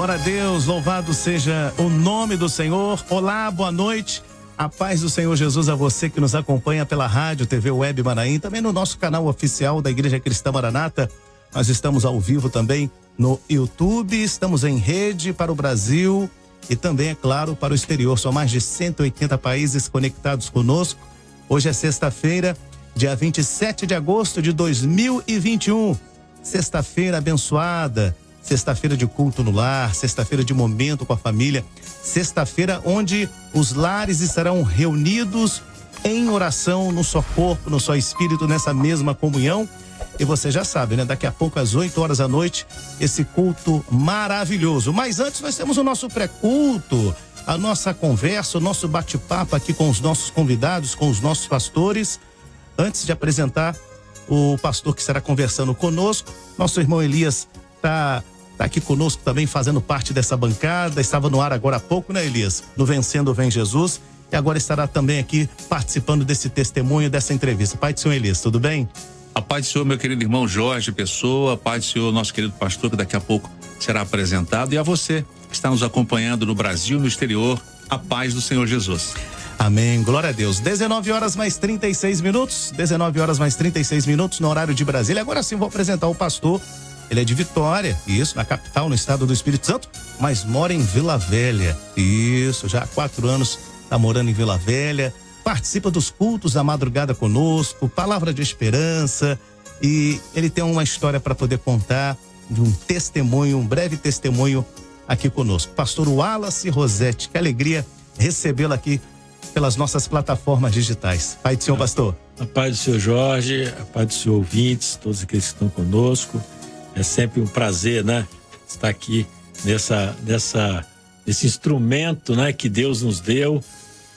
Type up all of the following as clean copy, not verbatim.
Glória a Deus, louvado seja o nome do Senhor. Olá, boa noite. A paz do Senhor Jesus a você que nos acompanha pela rádio, TV Web Manaim, também no nosso canal oficial da Igreja Cristã Maranata. Nós estamos ao vivo também no YouTube, estamos em rede para o Brasil e também, é claro, para o exterior. São mais de 180 países conectados conosco. Hoje é sexta-feira, dia 27 de agosto de 2021. Sexta-feira abençoada. Sexta-feira de culto no lar, sexta-feira de momento com a família, sexta-feira onde os lares estarão reunidos em oração, no só corpo, no só espírito, nessa mesma comunhão. E você já sabe, né? Daqui a pouco, às 8 horas da noite, esse culto maravilhoso. Mas antes nós temos o nosso pré-culto, a nossa conversa, o nosso bate-papo aqui com os nossos convidados, com os nossos pastores. Antes de apresentar o pastor que estará conversando conosco, nosso irmão Elias está aqui conosco também, fazendo parte dessa bancada. Estava no ar agora há pouco, né, Elias? No Vencendo Vem Jesus. E agora estará também aqui participando desse testemunho, dessa entrevista. Pai do Senhor Elias, tudo bem? A paz do Senhor, meu querido irmão Jorge Pessoa, a paz do Senhor, nosso querido pastor, que daqui a pouco será apresentado. E a você que está nos acompanhando no Brasil e no exterior, a paz do Senhor Jesus. Amém, glória a Deus. 19 horas mais 36 minutos. 19 horas mais 36 minutos no horário de Brasília. Agora sim vou apresentar o pastor. Ele é de Vitória, isso, na capital, no estado do Espírito Santo, mas mora em Vila Velha. Isso, já há 4 anos está morando em Vila Velha, participa dos cultos da madrugada conosco, palavra de esperança, e ele tem uma história para poder contar, de um testemunho, um breve testemunho aqui conosco. Pastor Wallace Rosete, que alegria recebê-lo aqui pelas nossas plataformas digitais. Pai do Senhor, pastor. A paz do Senhor Jorge, a paz do Senhor ouvintes, todos aqueles que estão conosco. É sempre um prazer, né? Estar aqui nesse instrumento, né? Que Deus nos deu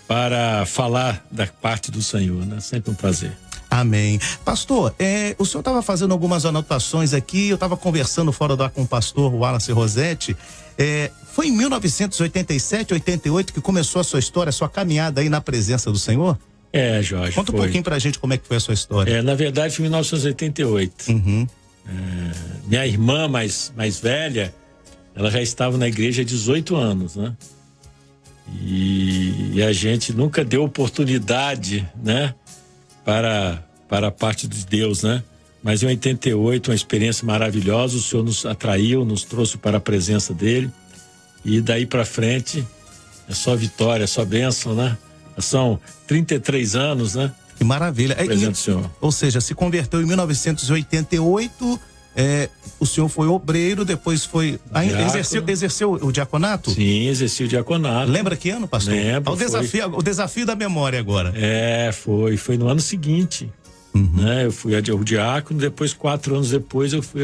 para falar da parte do Senhor, né? Sempre um prazer. Amém. Pastor, o senhor estava fazendo algumas anotações aqui, eu estava conversando fora do ar com o pastor Wallace Rosete. Foi em 1987, 88 que começou a sua história, a sua caminhada aí na presença do Senhor? Jorge. Conta um pouquinho pra gente como é que foi a sua história. Na verdade, foi em 1988. Uhum. Minha irmã mais velha, ela já estava na igreja há 18 anos, né? E a gente nunca deu oportunidade, né? Para a parte de Deus, né? Mas em 88, uma experiência maravilhosa, o Senhor nos atraiu, nos trouxe para a presença dele. E daí para frente, é só vitória, é só bênção, né? São 33 anos, né? Que maravilha. Ou seja, se converteu em 1988, o senhor foi obreiro, depois foi... Exerceu o diaconato? Sim, exerci o diaconato. Lembra que ano, pastor? Lembro. O desafio da memória agora. Foi no ano seguinte. Uhum. Né? Eu fui o diácono, depois 4 anos depois eu fui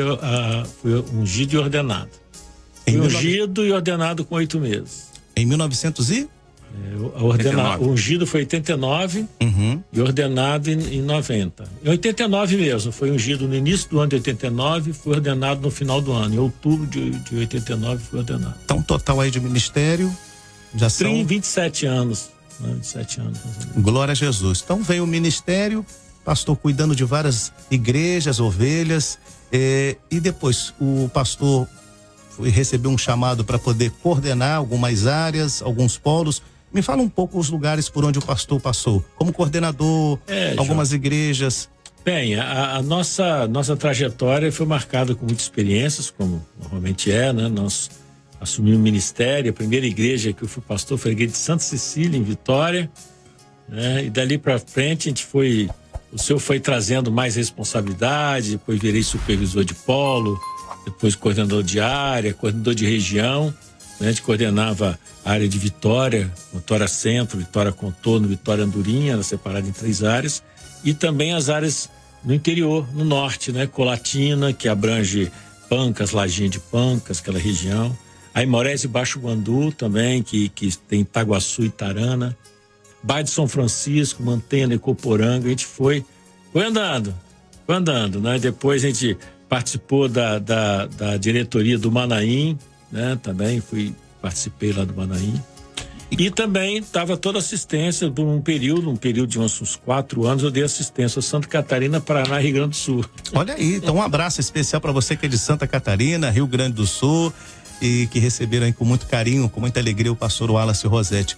ungido e ordenado. Ungido e ordenado com 8 meses. Em 1900 e? O ungido foi em 89, uhum, e ordenado em 90. Em 89 mesmo, foi ungido no início do ano de 89 e foi ordenado no final do ano. Em outubro de 89 foi ordenado. Então, total aí de ministério já são 27 anos. 27 anos. Glória a Jesus. Então veio o ministério, pastor cuidando de várias igrejas, ovelhas, e depois o pastor recebeu um chamado para poder coordenar algumas áreas, alguns polos. Me fala um pouco os lugares por onde o pastor passou, como coordenador, algumas igrejas. Bem, a nossa trajetória foi marcada com muitas experiências, como normalmente né? Nós assumimos o ministério, a primeira igreja que eu fui pastor foi a igreja de Santa Cecília, em Vitória, né? E dali para frente o senhor foi trazendo mais responsabilidade, depois virei supervisor de polo, depois coordenador de área, coordenador de região, né? A gente coordenava a área de Vitória Centro, Vitória Contorno, Vitória Andorinha, era separada em 3 áreas, e também as áreas no interior, no norte, né? Colatina, que abrange Pancas, Lajinha de Pancas, aquela região. Aí Morés e Baixo Guandu também, que tem Itaguaçu e Tarana. Bairro de São Francisco, Mantena e Coporanga, a gente foi andando, né? Depois a gente participou da diretoria do Manaim, né? Também participei lá do Manaim. E também estava toda assistência por um período de uns 4 anos, eu dei assistência a Santa Catarina, Paraná e Rio Grande do Sul. Olha aí, então um abraço especial para você que é de Santa Catarina, Rio Grande do Sul. e que receberam aí com muito carinho, com muita alegria o pastor Wallace Rossetti.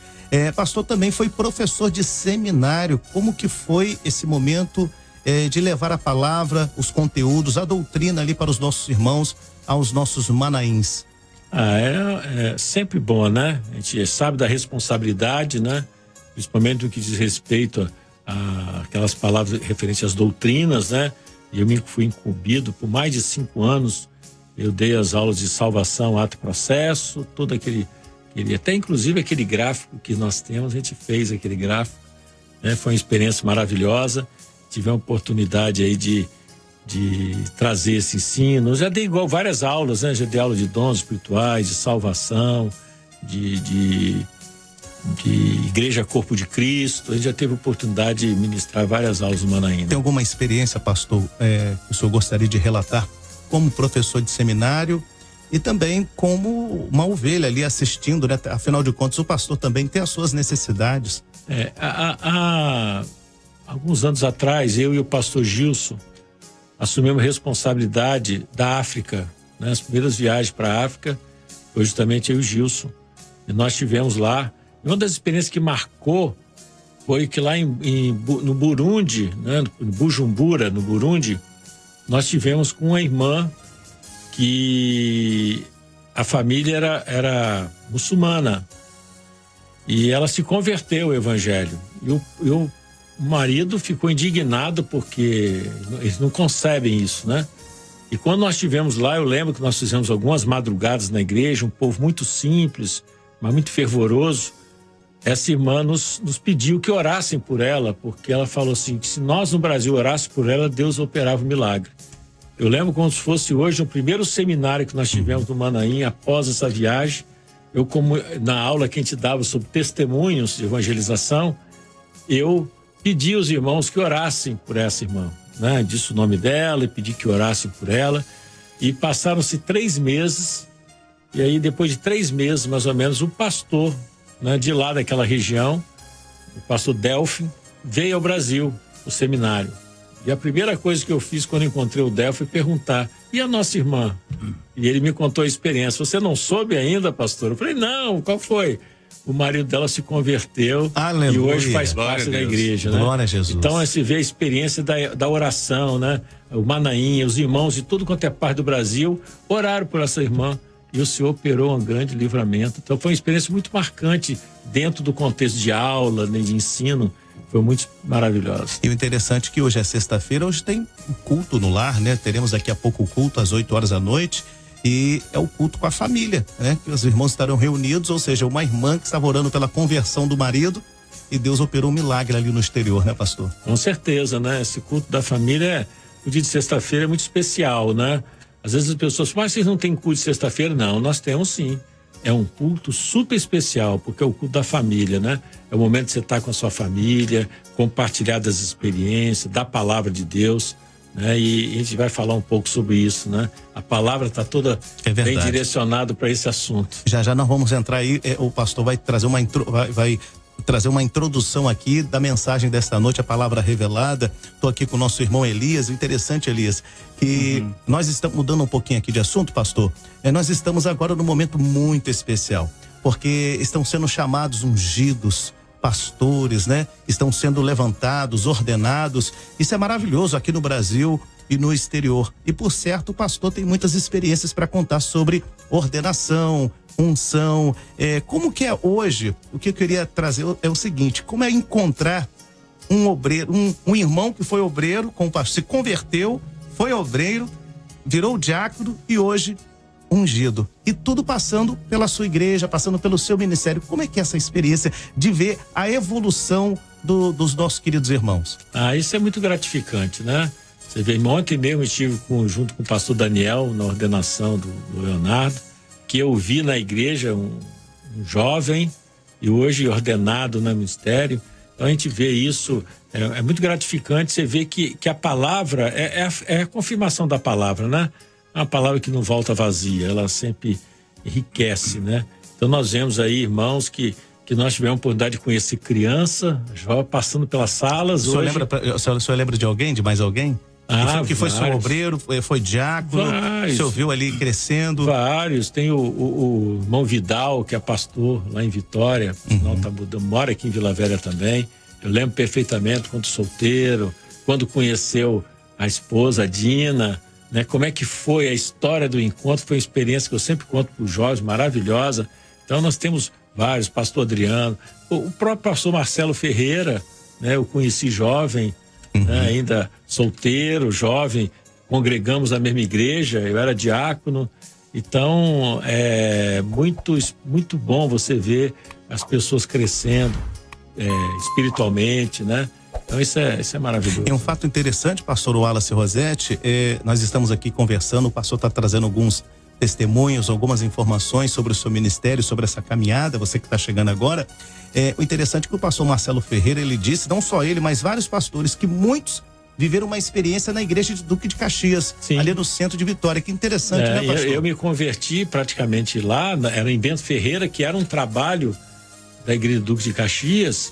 Pastor também foi professor de seminário. Como que foi esse momento de levar a palavra, os conteúdos, a doutrina ali para os nossos irmãos, aos nossos manaíns? É sempre bom, né? A gente sabe da responsabilidade, né? Principalmente no que diz respeito a aquelas palavras referentes às doutrinas, né? E eu me fui incumbido por mais de 5 anos. Eu dei as aulas de salvação, ato e processo, todo aquele até inclusive aquele gráfico que nós temos, a gente fez aquele gráfico, né? Foi uma experiência maravilhosa. Tive a oportunidade aí de trazer esse ensino. Eu já dei várias aulas, né? Já dei aula de dons espirituais, de salvação, de Igreja Corpo de Cristo. A gente já teve a oportunidade de ministrar várias aulas no Manaína. Tem alguma experiência, pastor, que o senhor gostaria de relatar como professor de seminário e também como uma ovelha ali assistindo, né? Afinal de contas, o pastor também tem as suas necessidades. Há alguns anos atrás, eu e o pastor Gilson assumimos a responsabilidade da África, né? As primeiras viagens para a África foi justamente eu e o Gilson. E nós estivemos lá. E uma das experiências que marcou foi que lá no Burundi, né? No Bujumbura, no Burundi, nós tivemos com uma irmã que a família era muçulmana e ela se converteu ao evangelho. E o marido ficou indignado porque eles não concebem isso, né? E quando nós estivemos lá, eu lembro que nós fizemos algumas madrugadas na igreja, um povo muito simples, mas muito fervoroso. Essa irmã nos pediu que orassem por ela, porque ela falou assim, que se nós no Brasil orássemos por ela, Deus operava um milagre. Eu lembro como se fosse hoje o primeiro seminário que nós tivemos no Manaim, após essa viagem. Eu, como na aula que a gente dava sobre testemunhos de evangelização, eu pedi aos irmãos que orassem por essa irmã, né? Disse o nome dela e pedi que orassem por ela. E passaram-se 3 meses, e aí depois de 3 meses, mais ou menos, o pastor, né, de lá daquela região, o pastor Delfim, veio ao Brasil, o seminário. E a primeira coisa que eu fiz quando encontrei o Delfim foi perguntar, e a nossa irmã? E ele me contou a experiência. Você não soube ainda, pastor? Eu falei, não, qual foi? O marido dela se converteu. Aleluia. E hoje faz parte da igreja, né? Glória a Jesus. Então, se vê a experiência da oração, né? O Manaim, os irmãos de tudo quanto é parte do Brasil oraram por essa irmã e o Senhor operou um grande livramento. Então, foi uma experiência muito marcante dentro do contexto de aula, né, de ensino. Foi muito maravilhoso. E o interessante é que hoje é sexta-feira, hoje tem um culto no lar, né? Teremos daqui a pouco o culto às 8 horas da noite. E é o culto com a família, né? Que os irmãos estarão reunidos, ou seja, uma irmã que estava orando pela conversão do marido e Deus operou um milagre ali no exterior, né, pastor? Com certeza, né? Esse culto da família, o dia de sexta-feira é muito especial, né? Às vezes as pessoas falam, mas vocês não têm culto de sexta-feira? Não, nós temos sim. É um culto super especial, porque é o culto da família, né? É o momento de você estar com a sua família, compartilhar das experiências, da palavra de Deus, né? E a gente vai falar um pouco sobre isso, né? A palavra está toda bem direcionada para esse assunto. Já nós vamos entrar aí, o pastor vai trazer vai trazer uma introdução aqui da mensagem desta noite, a palavra revelada. Estou aqui com o nosso irmão Elias. O interessante, Elias, que nós estamos mudando um pouquinho aqui de assunto, pastor. Nós estamos agora num momento muito especial, porque estão sendo chamados ungidos, pastores, né? Estão sendo levantados, ordenados. Isso é maravilhoso aqui no Brasil e no exterior. E por certo, o pastor tem muitas experiências para contar sobre ordenação, unção. Como que é hoje? O que eu queria trazer é o seguinte: como é encontrar um obreiro, um irmão que foi obreiro, se converteu, foi obreiro, virou diácono e hoje ungido. E tudo passando pela sua igreja, passando pelo seu ministério. Como é que é essa experiência de ver a evolução dos nossos queridos irmãos? Isso é muito gratificante, né? Você vê, ontem mesmo eu estive junto com o pastor Daniel na ordenação do Leonardo, que eu vi na igreja um jovem e hoje ordenado no ministério. Então a gente vê isso, é muito gratificante. Você vê que a palavra é a confirmação da palavra, né? É uma palavra que não volta vazia, ela sempre enriquece, né? Então nós vemos aí irmãos que nós tivemos a oportunidade de conhecer criança, jovem, passando pelas salas. O senhor lembra de alguém, de mais alguém? que foi seu obreiro, foi diácono, o senhor viu ali crescendo? Vários, tem o irmão Vidal, que é pastor lá em Vitória, mora aqui em Vila Velha também. Eu lembro perfeitamente quando solteiro, quando conheceu a esposa, a Dina, né? Como é que foi a história do encontro, foi uma experiência que eu sempre conto para os jovens, maravilhosa. Então nós temos vários, pastor Adriano, o próprio pastor Marcelo Ferreira, né? Eu conheci jovem, né? Ainda solteiro, jovem, congregamos na mesma igreja, eu era diácono. Então é muito bom você ver as pessoas crescendo espiritualmente, né? Então isso é maravilhoso. É um fato interessante, pastor Wallace Rosete, nós estamos aqui conversando, o pastor está trazendo alguns testemunhos, algumas informações sobre o seu ministério, sobre essa caminhada, você que está chegando agora. O interessante é que o pastor Marcelo Ferreira, ele disse, não só ele, mas vários pastores, que muitos viveram uma experiência na igreja de Duque de Caxias, Sim. ali no centro de Vitória. Que interessante, né, pastor? Eu me converti praticamente lá, era em Bento Ferreira, que era um trabalho da igreja de Duque de Caxias,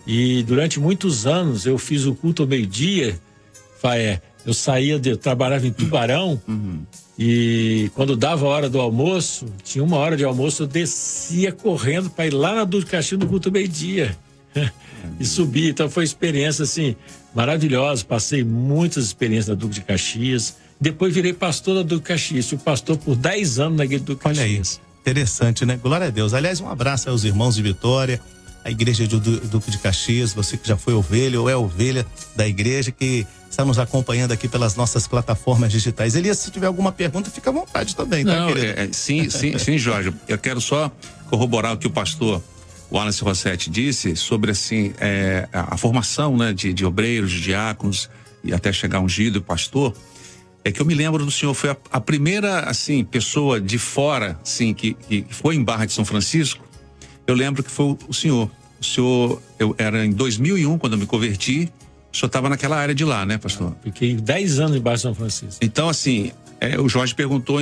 e durante muitos anos eu fiz o culto ao meio-dia. Eu trabalhava em Tubarão, e quando dava a hora do almoço, tinha uma hora de almoço, eu descia correndo para ir lá na Duque de Caxias no culto ao meio-dia e subir. Então foi uma experiência assim maravilhosa, passei muitas experiências na Duque de Caxias, depois virei pastor da Duque de Caxias, fui pastor por 10 anos na igreja do Duque de Caxias. Olha aí, interessante, né? Glória a Deus. Aliás, um abraço aos irmãos de Vitória, a igreja do Duque de Caxias, você que já foi ovelha ou é ovelha da igreja, que está nos acompanhando aqui pelas nossas plataformas digitais. Elias, se tiver alguma pergunta, fica à vontade também, tá, querido? Sim, Jorge. Eu quero só corroborar o que o pastor Wallace Rosete disse sobre, assim, a formação, né, de obreiros, de diáconos, e até chegar ungido pastor. É que eu me lembro do senhor, foi a primeira, assim, pessoa de fora, assim, que foi em Barra de São Francisco. Eu lembro que foi o senhor. Eu era em 2001, quando eu me converti. O senhor estava naquela área de lá, né, pastor? Fiquei 10 anos em Barra de São Francisco. Então, assim, o Jorge perguntou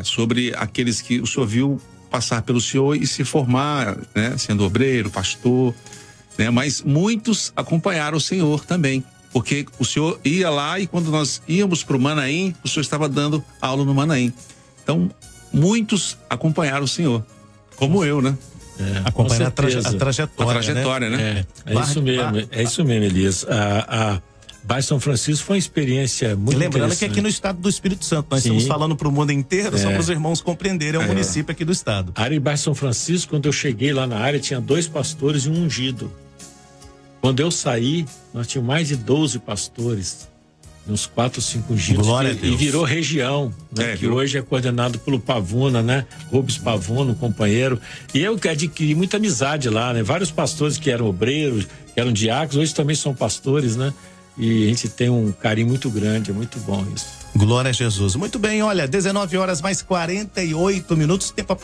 sobre aqueles que o senhor viu passar pelo senhor e se formar, né, sendo obreiro, pastor, né? Mas muitos acompanharam o senhor também, porque o senhor ia lá e quando nós íamos para o Manaim, o senhor estava dando aula no Manaim. Então, muitos acompanharam o senhor, como eu, né? Acompanhar a trajetória, né? É isso mesmo, Elias. A Barra de São Francisco foi uma experiência muito interessante. Lembrando que aqui no estado do Espírito Santo, nós estamos falando para o mundo inteiro, só para os irmãos compreenderem, é um município aqui do estado. A área de Barra de São Francisco, quando eu cheguei lá na área, tinha 2 pastores e um ungido. Quando eu saí, nós tínhamos mais de 12 pastores, uns 4 ou 5 ungidos. Glória a Deus. E virou região, né? Que hoje é coordenado pelo Pavuna, né? Rubens Pavuna, um companheiro. E eu adquiri muita amizade lá, né? Vários pastores que eram obreiros, que eram diáconos, hoje também são pastores, né? E a gente tem um carinho muito grande, é muito bom isso. Glória a Jesus. Muito bem, olha, 19 horas mais 48 minutos, o tempo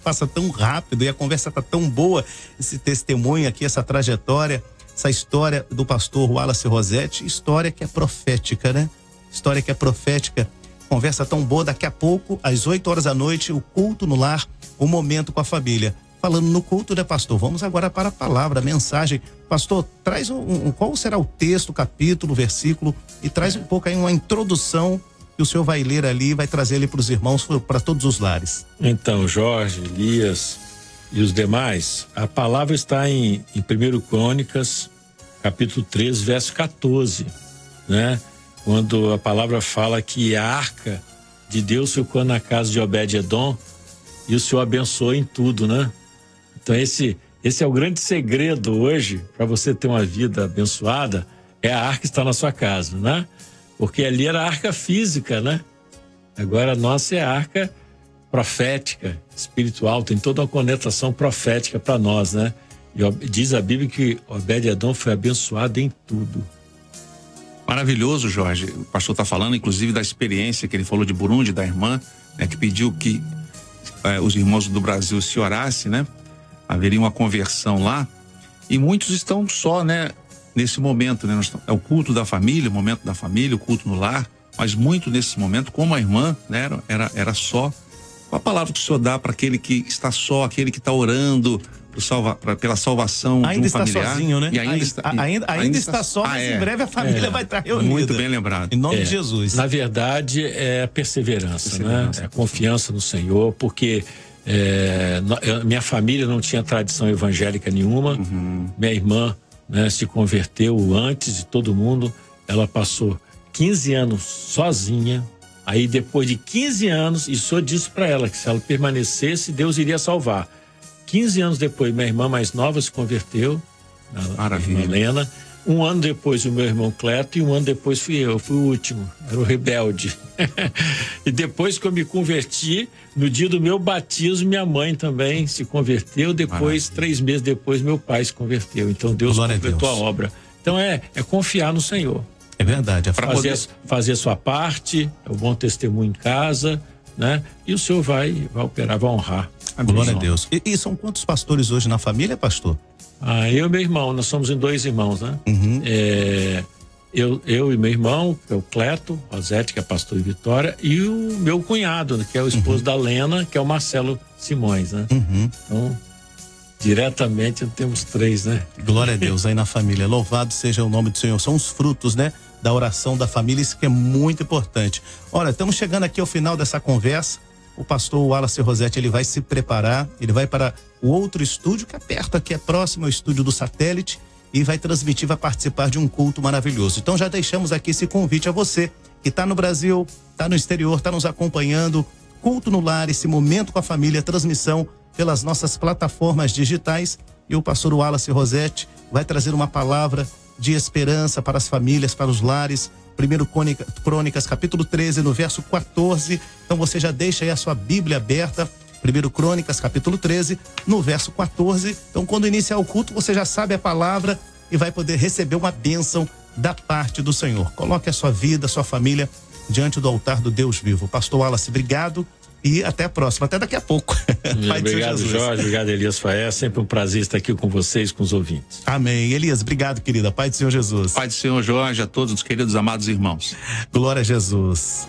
passa tão rápido e a conversa tá tão boa, esse testemunho aqui, essa trajetória, essa história do pastor Wallace Rosete, história que é profética, né? História que é profética, conversa tão boa. Daqui a pouco, às 8 horas da noite, o culto no lar, o momento com a família. Falando no culto, né, pastor? Vamos agora para a palavra, a mensagem. Pastor, traz qual será o texto, capítulo, versículo, e traz um pouco aí uma introdução que o senhor vai ler ali, vai trazer ali para os irmãos, para todos os lares. Então, Jorge, Elias e os demais, a palavra está em 1 Crônicas, capítulo 3, verso 14, né? Quando a palavra fala que a arca de Deus ficou na casa de Obed-Edom e o Senhor abençoou em tudo, né? Então esse é o grande segredo hoje para você ter uma vida abençoada, é a arca que está na sua casa, né? Porque ali era a arca física, né? Agora a nossa é a arca profética, espiritual, tem toda uma conotação profética para nós, né? E diz a Bíblia que Obed-Edom foi abençoado em tudo. Maravilhoso, Jorge. O pastor está falando, inclusive, da experiência que ele falou de Burundi, da irmã, né, que pediu que os irmãos do Brasil se orassem, né? Haveria uma conversão lá. E muitos estão só, né, nesse momento, né? É o culto da família, o momento da família, o culto no lar, mas muito nesse momento, como a irmã, né, era só. Qual a palavra que o senhor dá para aquele que está só, aquele que está orando pela salvação ainda de um está familiar. sozinho, né? E ainda está só, mas em breve a família vai estar reunida. Muito bem lembrado. Em nome de Jesus. Na verdade, é perseverança, né? É confiança no Senhor, porque minha família não tinha tradição evangélica nenhuma. Minha irmã, né, se converteu antes de todo mundo. Ela passou 15 anos sozinha. Aí depois de 15 anos, e só disse para ela que se ela permanecesse, Deus iria salvar. 15 anos depois, minha irmã mais nova se converteu, a irmã Lena. Um ano depois, o meu irmão Cleto, e um ano depois fui eu, fui o último, era o rebelde. E depois que eu me converti, no dia do meu batismo, minha mãe também se converteu. Depois, 3 meses depois, meu pai se converteu. Então Deus completou a obra. Então é confiar no Senhor. É verdade. Fazer a sua parte, é o bom testemunho em casa, né? E o Senhor vai operar, vai honrar. Glória a Deus. E são quantos pastores hoje na família, pastor? Eu e meu irmão, nós somos em 2 irmãos, né? Eu e meu irmão, que é o Cleto, Rosete, que é pastor em Vitória, e o meu cunhado, que é o esposo da Lena, que é o Marcelo Simões, né? Então, diretamente temos 3, né? Glória a Deus aí na família. Louvado seja o nome do Senhor. São os frutos, né, da oração da família, isso que é muito importante. Olha, estamos chegando aqui ao final dessa conversa. O pastor Wallace Rosete, ele vai se preparar, ele vai para o outro estúdio, que é perto aqui, é próximo ao estúdio do satélite, e vai transmitir, vai participar de um culto maravilhoso. Então já deixamos aqui esse convite a você que está no Brasil, está no exterior, está nos acompanhando. Culto no lar, esse momento com a família, transmissão pelas nossas plataformas digitais, e o pastor Wallace Rosete vai trazer uma palavra de esperança para as famílias, para os lares. 1 Crônicas, capítulo 13, no verso 14. Então você já deixa aí a sua Bíblia aberta. 1 Crônicas, capítulo 13, no verso 14. Então, quando iniciar o culto, você já sabe a palavra e vai poder receber uma bênção da parte do Senhor. Coloque a sua vida, a sua família diante do altar do Deus vivo. Pastor Wallace, obrigado. E até a próxima, até daqui a pouco. Obrigado, Jorge, obrigado, Elias Faé. É sempre um prazer estar aqui com vocês, com os ouvintes. Amém. Elias, obrigado, querida. Pai do Senhor Jesus. Pai do Senhor Jorge, a todos os queridos amados irmãos. Glória a Jesus.